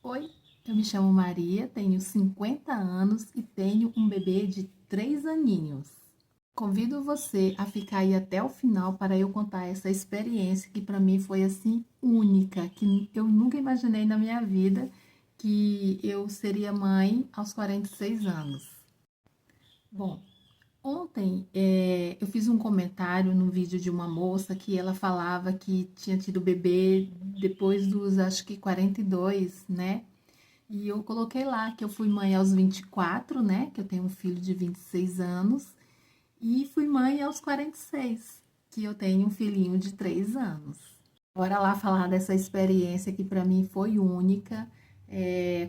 Oi, eu me chamo Maria, tenho 50 anos e tenho um bebê de 3 aninhos. Convido você a ficar aí até o final para eu contar essa experiência que para mim foi assim única, que eu nunca imaginei na minha vida que eu seria mãe aos 46 anos. Bom, ontem eu fiz um comentário no vídeo de uma moça que ela falava que tinha tido bebê depois dos acho que 42, né? E eu coloquei lá que eu fui mãe aos 24, né? Que eu tenho um filho de 26 anos. E fui mãe aos 46, que eu tenho um filhinho de 3 anos. Bora lá falar dessa experiência que para mim foi única.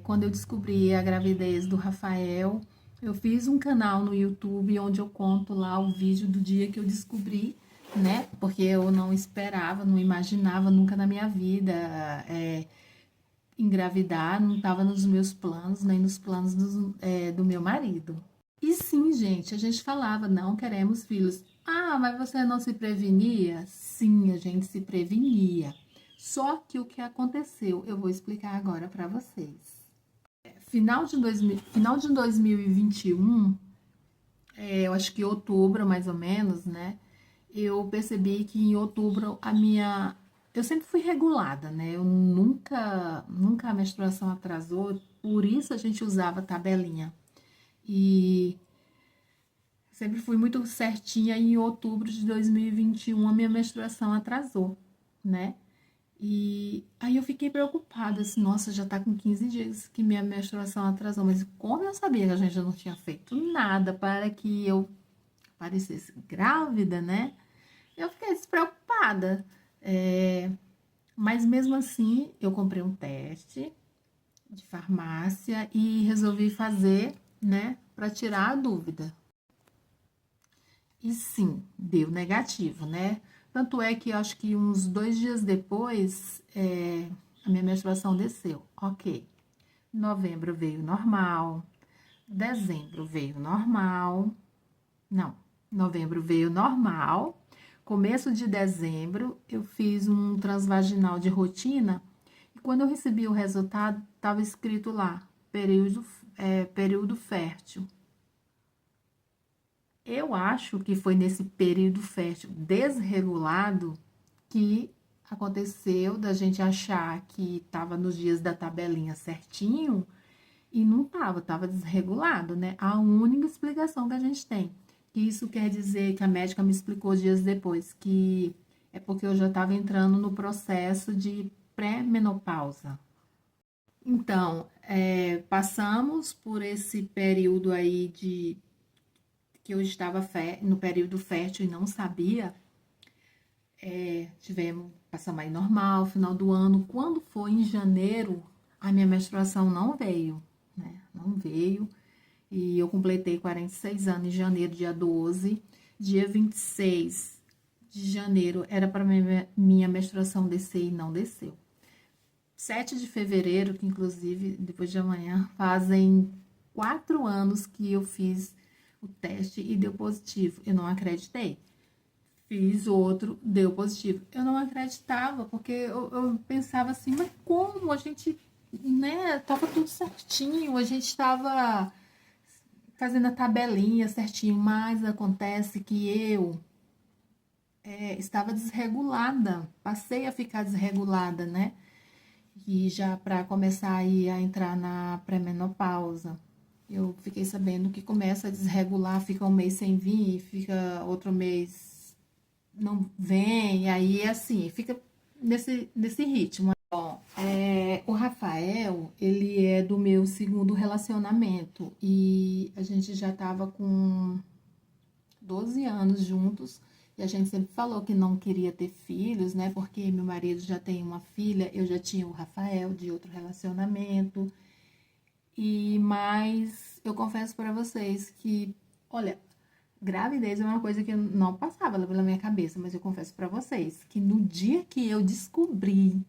Quando eu descobri a gravidez do Rafael, eu fiz um canal no YouTube onde eu conto lá o vídeo do dia que eu descobri, né? Porque eu não esperava, não imaginava nunca na minha vida. Engravidar não estava nos meus planos, nem nos planos do meu marido. E sim, gente, a gente falava, não queremos filhos. Ah, mas você não se prevenia? Sim, a gente se prevenia. Só que o que aconteceu, eu vou explicar agora para vocês. Final de 2021, eu acho que outubro, mais ou menos, né? Eu percebi que em outubro eu sempre fui regulada, né? Eu nunca a menstruação atrasou, por isso a gente usava tabelinha. E sempre fui muito certinha e em outubro de 2021 a minha menstruação atrasou, né? E aí eu fiquei preocupada, assim, nossa, já tá com 15 dias que minha menstruação atrasou, mas como eu sabia que a gente não tinha feito nada para que eu parecesse grávida, né? Eu fiquei despreocupada. Mas mesmo assim, eu comprei um teste de farmácia e resolvi fazer, né, para tirar a dúvida. E sim, deu negativo, né? Tanto é que eu acho que uns 2 dias depois, a minha menstruação desceu. Ok. Novembro veio normal. Dezembro veio normal. Não, novembro veio normal. Começo de dezembro, eu fiz um transvaginal de rotina. E quando eu recebi o resultado, estava escrito lá, período fértil. Eu acho que foi nesse período fértil desregulado que aconteceu da gente achar que estava nos dias da tabelinha certinho e não estava, estava desregulado, né? A única explicação que a gente tem. Que isso quer dizer que a médica me explicou dias depois, que é porque eu já estava entrando no processo de pré-menopausa. Então, passamos por esse período aí de que eu estava no período fértil e não sabia, passamos aí normal, final do ano. Quando foi em janeiro, a minha menstruação não veio, né? Não veio. E eu completei 46 anos em janeiro, dia 12. Dia 26 de janeiro era para minha menstruação descer e não desceu. 7 de fevereiro, que inclusive depois de amanhã, fazem 4 anos que eu fiz o teste e deu positivo. Eu não acreditei. Fiz outro, deu positivo. Eu não acreditava, porque eu pensava assim, mas como a gente, né, tava tudo certinho, a gente tava fazendo a tabelinha certinho, mas acontece que eu estava desregulada, passei a ficar desregulada, né? E já para começar aí a entrar na pré-menopausa. Eu fiquei sabendo que começa a desregular, fica um mês sem vir, fica outro mês não vem, aí é assim, fica nesse ritmo. Bom, o Rafael, ele é do meu segundo relacionamento e a gente já tava com 12 anos juntos e a gente sempre falou que não queria ter filhos, né? Porque meu marido já tem uma filha, eu já tinha o Rafael de outro relacionamento. Mas eu confesso para vocês que, olha, gravidez é uma coisa que não passava pela minha cabeça, mas eu confesso para vocês que no dia que eu descobri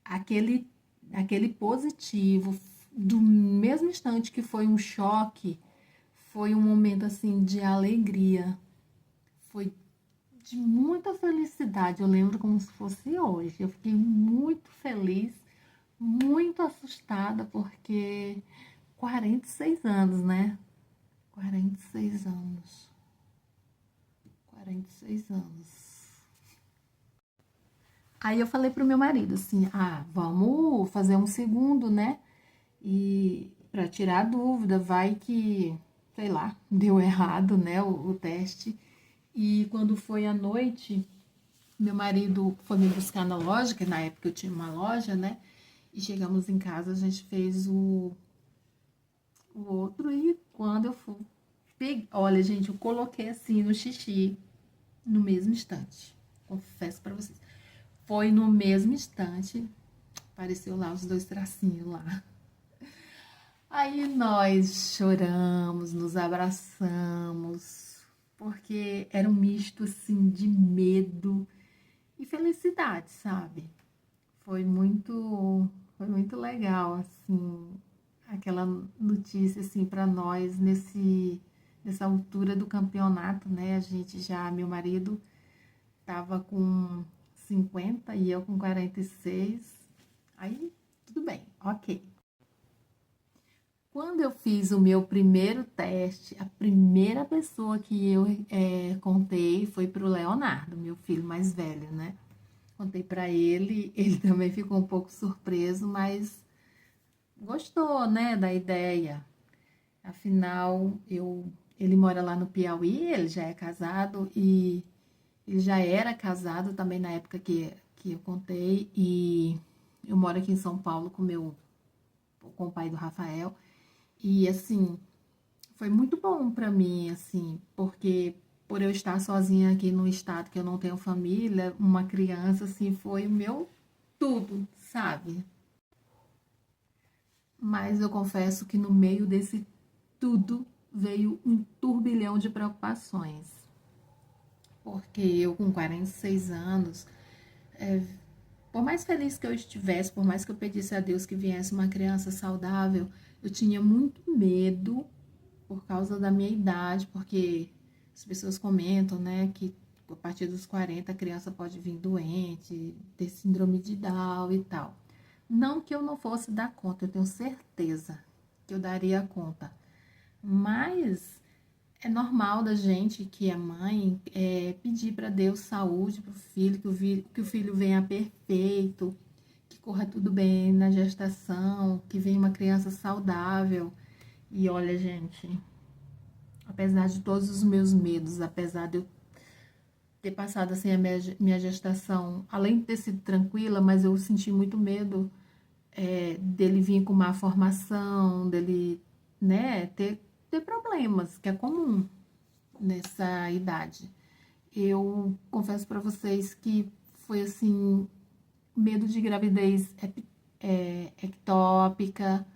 aquele aquele positivo, do mesmo instante que foi um choque, foi um momento assim de alegria. Foi de muita felicidade. Eu lembro como se fosse hoje. Eu fiquei muito feliz muito assustada, porque 46 anos, né? 46 anos. 46 anos. Aí eu falei pro meu marido assim: ah, vamos fazer um segundo, né? E para tirar a dúvida, vai que, sei lá, deu errado, né? O teste. E quando foi à noite, meu marido foi me buscar na loja, que na época eu tinha uma loja, né? E chegamos em casa, a gente fez o outro. E quando eu fui. Olha, gente, eu coloquei assim no xixi no mesmo instante. Confesso pra vocês. Foi no mesmo instante. Apareceu lá os dois tracinhos lá. Aí nós choramos, nos abraçamos, porque era um misto assim de medo e felicidade, sabe? Foi muito legal assim, aquela notícia assim para nós nessa altura do campeonato, né? A gente já, meu marido tava com 50 e eu com 46. Aí tudo bem, ok. Quando eu fiz o meu primeiro teste, a primeira pessoa que eu contei foi para o Leonardo, meu filho mais velho, né? Contei para ele, ele também ficou um pouco surpreso, mas gostou, né, da ideia. Afinal, ele mora lá no Piauí, ele já é casado e ele já era casado também na época que eu contei, e eu moro aqui em São Paulo com o pai do Rafael. E assim, foi muito bom pra mim, assim, porque por eu estar sozinha aqui num estado que eu não tenho família, uma criança, assim, foi o meu tudo, sabe? Mas eu confesso que no meio desse tudo veio um turbilhão de preocupações. Porque eu, com 46 anos, por mais feliz que eu estivesse, por mais que eu pedisse a Deus que viesse uma criança saudável, eu tinha muito medo por causa da minha idade, porque as pessoas comentam, né, que a partir dos 40 a criança pode vir doente, ter síndrome de Down e tal. Não que eu não fosse dar conta, eu tenho certeza que eu daria conta. Mas é normal da gente que é mãe pedir para Deus saúde para o filho, que o filho venha perfeito, que corra tudo bem na gestação, que venha uma criança saudável. E olha, gente, apesar de todos os meus medos, apesar de eu ter passado assim a minha gestação, além de ter sido tranquila, mas eu senti muito medo dele vir com má formação, dele, né, ter problemas, que é comum nessa idade. Eu confesso para vocês que foi assim, medo de gravidez ectópica,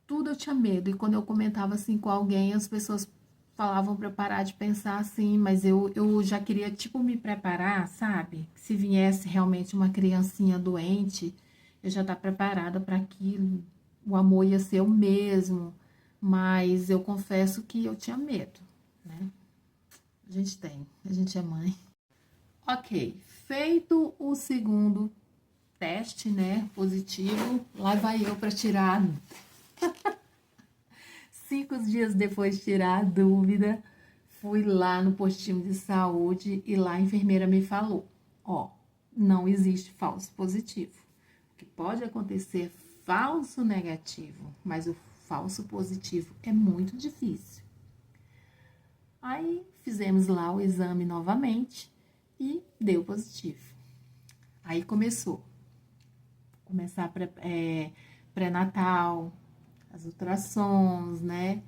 tudo eu tinha medo. E quando eu comentava assim com alguém, as pessoas falavam para eu parar de pensar assim, mas eu já queria, tipo, me preparar, sabe? Se viesse realmente uma criancinha doente, eu já tá preparada para aquilo. O amor ia ser o mesmo, mas eu confesso que eu tinha medo, né? A gente é mãe. Ok, feito o segundo teste, né, positivo, lá vai eu para tirar 5 dias depois de tirar a dúvida, fui lá no postinho de saúde e lá a enfermeira me falou: ó, não existe falso positivo. O que pode acontecer é falso negativo, mas o falso positivo é muito difícil. Aí fizemos lá o exame novamente e deu positivo. Aí começar pré-natal, as ultrassons, né?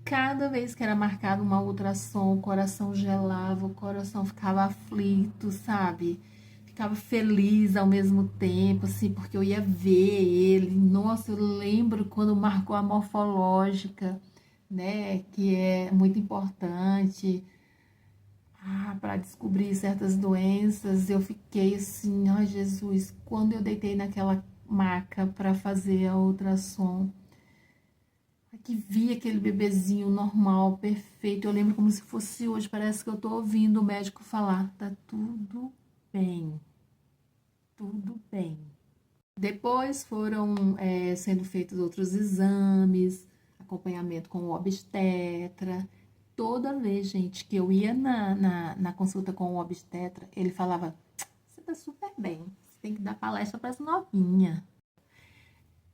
Cada vez que era marcado uma ultrassom, o coração gelava, o coração ficava aflito, sabe? Ficava feliz ao mesmo tempo, assim, porque eu ia ver ele. Nossa, eu lembro quando marcou a morfológica, né? Que é muito importante para descobrir certas doenças. Eu fiquei assim, ai Jesus, quando eu deitei naquela maca para fazer a ultrassom, que vi aquele bebezinho normal, perfeito. Eu lembro como se fosse hoje. Parece que eu tô ouvindo o médico falar: tá tudo bem, tudo bem. Depois foram sendo feitos outros exames, acompanhamento com o obstetra. Toda vez, gente, que eu ia na consulta com o obstetra, ele falava: você tá super bem, você tem que dar palestra para as novinhas.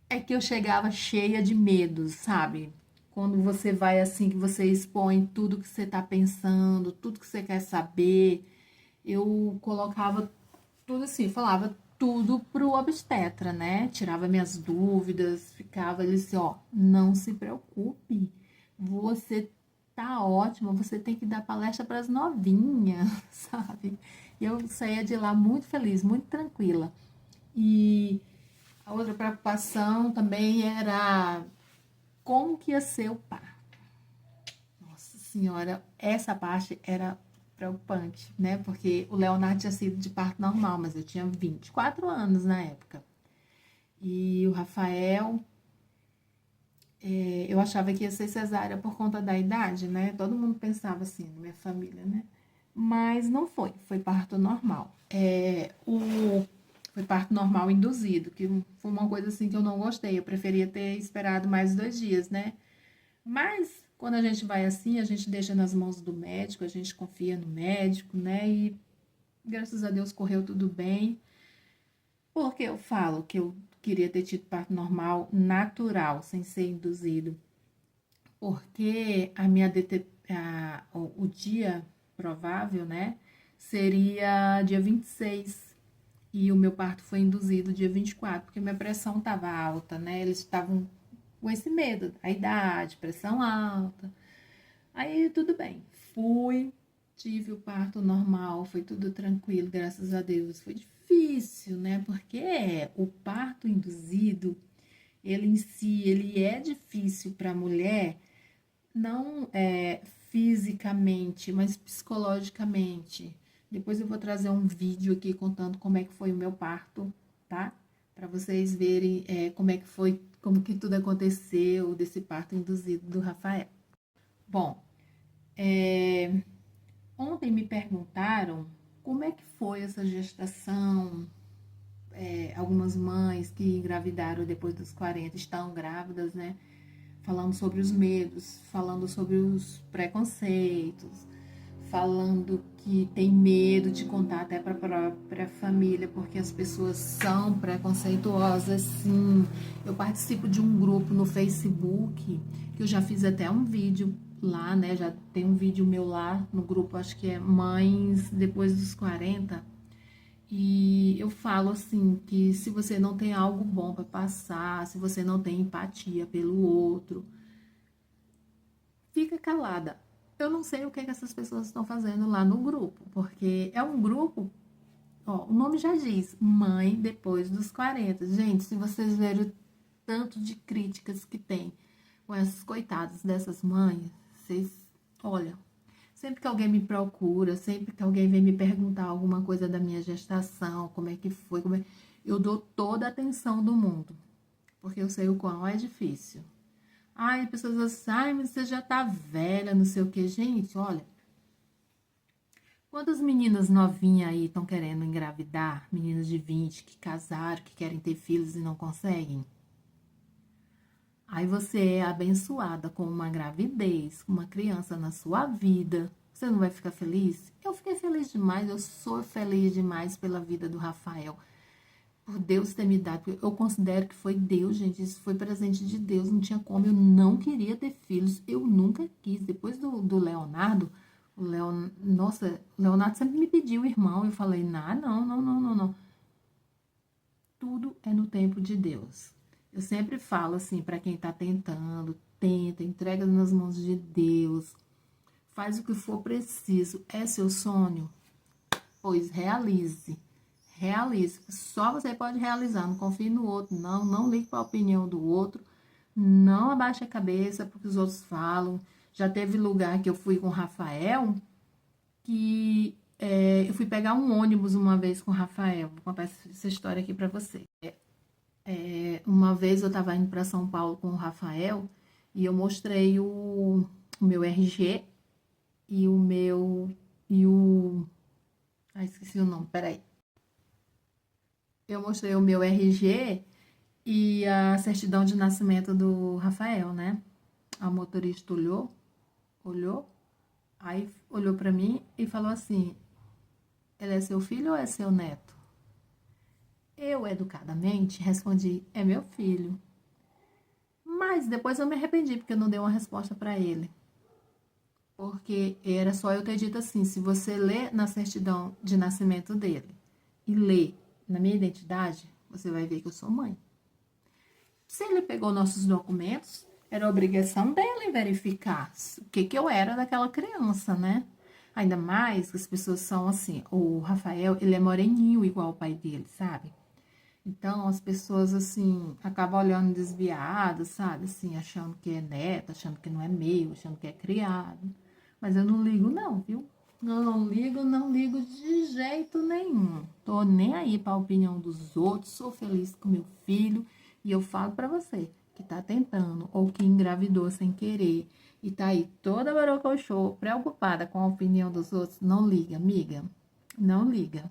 É que eu chegava cheia de medos, sabe? Quando você vai assim, que você expõe tudo que você tá pensando, tudo que você quer saber, eu colocava tudo assim, falava tudo pro obstetra, né? Tirava minhas dúvidas, ficava ali assim, ó, não se preocupe, você tá ótima, você tem que dar palestra para as novinhas, sabe? E eu saía de lá muito feliz, muito tranquila. E a outra preocupação também era como que ia ser o parto. Nossa senhora, essa parte era preocupante, né? Porque o Leonardo tinha sido de parto normal, mas eu tinha 24 anos na época. E o Rafael, eu achava que ia ser cesárea por conta da idade, né? Todo mundo pensava assim, na minha família, né? Mas não foi, foi parto normal. Foi parto normal induzido, que foi uma coisa assim que eu não gostei. Eu preferia ter esperado mais 2 dias, né? Mas quando a gente vai assim, a gente deixa nas mãos do médico, a gente confia no médico, né? E graças a Deus correu tudo bem. Porque eu falo que eu queria ter tido parto normal natural, sem ser induzido. Porque a minha o dia provável, né, seria dia 26. E o meu parto foi induzido dia 24, porque minha pressão estava alta, né? Eles estavam com esse medo, a idade, pressão alta. Aí tudo bem, fui, tive o parto normal, foi tudo tranquilo, graças a Deus. Foi difícil, né? Porque o parto induzido, ele em si, ele é difícil para a mulher, não fisicamente, mas psicologicamente. Depois eu vou trazer um vídeo aqui contando como é que foi o meu parto, tá? Para vocês verem como é que foi, como que tudo aconteceu desse parto induzido do Rafael. Bom, ontem me perguntaram como é que foi essa gestação. Algumas mães que engravidaram depois dos 40 estão grávidas, né? Falando sobre os medos, falando sobre os preconceitos, falando que tem medo de contar até para a própria família, porque as pessoas são preconceituosas, sim. Eu participo de um grupo no Facebook, que eu já fiz até um vídeo lá, né? Já tem um vídeo meu lá no grupo, acho que é Mães Depois dos 40. E eu falo assim que se você não tem algo bom para passar, se você não tem empatia pelo outro, fica calada. Eu não sei o que, é que essas pessoas estão fazendo lá no grupo, porque é um grupo, ó, o nome já diz, Mãe Depois dos 40. Gente, se vocês verem o tanto de críticas que tem com essas coitadas dessas mães, vocês, olha, sempre que alguém me procura, sempre que alguém vem me perguntar alguma coisa da minha gestação, como é que foi, eu dou toda a atenção do mundo, porque eu sei o quão é difícil. Ai, pessoas assim, ai, mas você já tá velha, não sei o que. Gente, olha, quantas meninas novinhas aí estão querendo engravidar? Meninas de 20 que casaram, que querem ter filhos e não conseguem? Aí você é abençoada com uma gravidez, com uma criança na sua vida. Você não vai ficar feliz? Eu fiquei feliz demais, eu sou feliz demais pela vida do Rafael. Por Deus ter me dado. Eu considero que foi Deus, gente. Isso foi presente de Deus. Não tinha como. Eu não queria ter filhos. Eu nunca quis. Depois do Leonardo, nossa, o Leonardo sempre me pediu irmão. Eu falei, não, não, não, não, não, não. Tudo é no tempo de Deus. Eu sempre falo assim para quem tá tentando, tenta, entrega nas mãos de Deus. Faz o que for preciso. É seu sonho? Pois realize. Realize. Só você pode realizar. Não confie no outro, não. Não ligue para a opinião do outro. Não abaixe a cabeça porque os outros falam. Já teve lugar que eu fui com o Rafael que eu fui pegar um ônibus uma vez com o Rafael. Vou contar essa história aqui para você. Uma vez eu estava indo para São Paulo com o Rafael e eu mostrei o meu RG e o meu. E o. Ai, esqueci o nome, peraí. eu mostrei o meu RG e a certidão de nascimento do Rafael, né? A motorista olhou, aí olhou pra mim e falou assim: ele é seu filho ou é seu neto? Eu, educadamente, respondi: é meu filho. Mas depois eu me arrependi porque eu não dei uma resposta pra ele. Porque era só eu ter dito assim: se você lê na certidão de nascimento dele e lê na minha identidade, você vai ver que eu sou mãe. Se ele pegou nossos documentos, era obrigação dele verificar o que eu era daquela criança, né? Ainda mais que as pessoas são assim. O Rafael, ele é moreninho igual o pai dele, sabe? Então as pessoas assim acabam olhando desviado, sabe? Assim, achando que é neto, achando que não é meu, achando que é criado. Mas eu não ligo, não, viu? Não ligo de jeito nenhum. Tô nem aí para a opinião dos outros, sou feliz com meu filho. E eu falo para você que tá tentando ou que engravidou sem querer e tá aí toda borocochô, preocupada com a opinião dos outros, não liga, amiga. Não liga.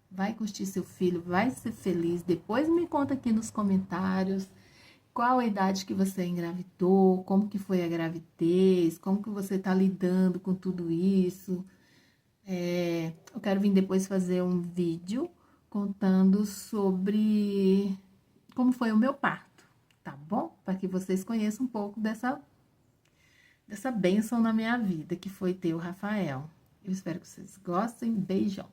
Vai curtir seu filho, vai ser feliz. Depois me conta aqui nos comentários qual a idade que você engravidou, como que foi a gravidez, como que você está lidando com tudo isso. Eu quero vir depois fazer um vídeo contando sobre como foi o meu parto, tá bom? Para que vocês conheçam um pouco dessa bênção na minha vida, que foi ter o Rafael. Eu espero que vocês gostem. Beijão!